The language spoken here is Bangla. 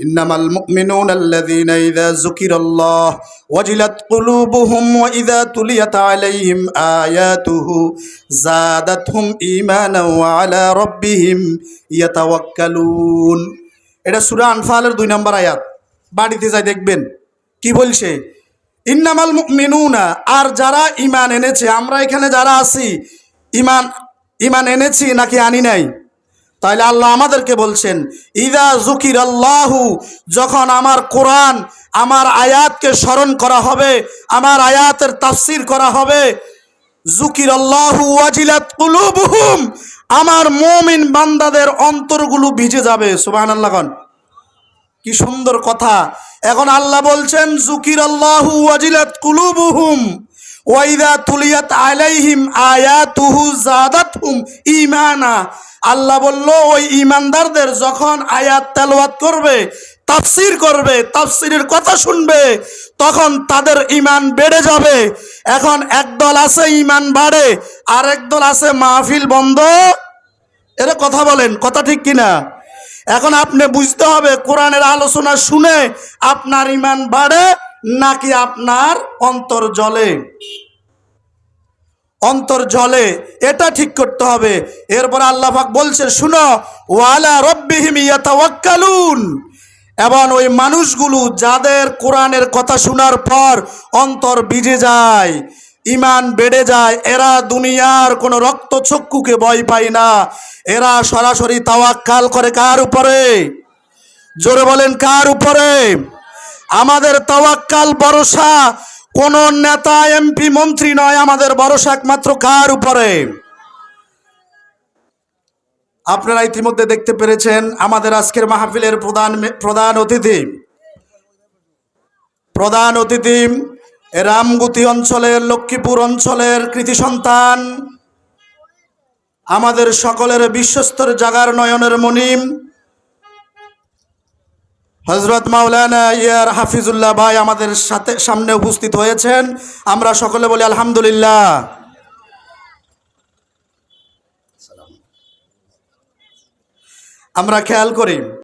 ইন্নামাল মুমিনুনা আল্লাযীনা ইযা যুকিরাল্লাহ ওয়াজিলাত কুলুবুহুম ওয়া ইযা তুলিয়াত আলাইহিম আয়াতুহু যাদাতহুম ঈমানান ওয়া আলা রাব্বিহিম ইয়াতাওয়াক্কালুন। এটা সূরা আনফালের 2 নম্বর আয়াত। বাড়িতে যাই দেখবেন কি বলছে, ইন্নামাল মুমিনুনা, আর যারা ঈমান এনেছে। আমরা এখানে যারা আছি ঈমান এনেছি নাকি আনি নাই? তাইলে আল্লাহ আমাদেরকে বলছেন, ইযা যুকিরাল্লাহু, যখন আমার কোরআন, আমার আয়াতকে স্মরণ করা হবে, আমার আয়াতের তাফসীর করা হবে, যুকিরাল্লাহু ওয়াজিলাত কুলুবুহুম, আমার মুমিন বান্দাদের অন্তরগুলো ভিজে যাবে। সুবহানাল্লাহ। কি সুন্দর কথা। এখন আল্লাহ বলছেন যুকিরাল্লাহু ওয়াজিলাত কুলুবুহুম ওয়া ইযা তুলিয়াত আলাইহিম আয়াতুহু যাদাতহুম ঈমানা। আল্লাহ বলল, ওই ঈমানদারদের যখন আয়াত তেলাওয়াত করবে, তাফসীর করবে, তাফসীরের কথা শুনবে, তখন তাদের ঈমান বেড়ে যাবে। এখন একদল আছে ঈমান বাড়ে, আর একদল আছে মাহফিল বন্ধ। এর কথা বলেন, কথা ঠিক কিনা? এখন আপনি বুঝতে হবে কোরআনের আলোচনা শুনে আপনার ঈমান বাড়ে নাকি আপনার অন্তর জ্বলে। অন্তর জ্বলে, এটা ঠিক করতে হবে। এরপর আল্লাহ পাক বলছে, শুনো, ওয়ালা রাব্বিহিম ইয়াতাওয়াক্কালুন, এবং ওই মানুষগুলো যাদের কোরআনের কথা শোনার পর অন্তর ভিজে যায়, ঈমান বেড়ে যায়, এরা দুনিয়ার কোনো রক্তচক্ষুকে ভয় পায় না। এরা সরাসরি তাওয়াক্কাল করে কার উপরে? জোরে বলেন, কার উপরে? আমাদের তাওয়াক্কাল, ভরসা কোন নেতা, এমপি, মন্ত্রী নয়। আমাদের ভরসা একমাত্র কার উপরে? আপনারা ইতিমধ্যে দেখতে পেরেছেন আমাদের আজকের মাহফিলের প্রধান অতিথি রামগতি অঞ্চলের, লক্ষ্মীপুর অঞ্চলের কৃতি সন্তান, আমাদের সকলের বিশ্বস্তর জাগার নয়নের মনিম হযরত মাওলানা ইয়ার হাফিজুল্লাহ ভাই আমাদের সামনে উপস্থিত হয়েছেন। আমরা সকলে বলি আলহামদুলিল্লাহ। আমরা খেয়াল করি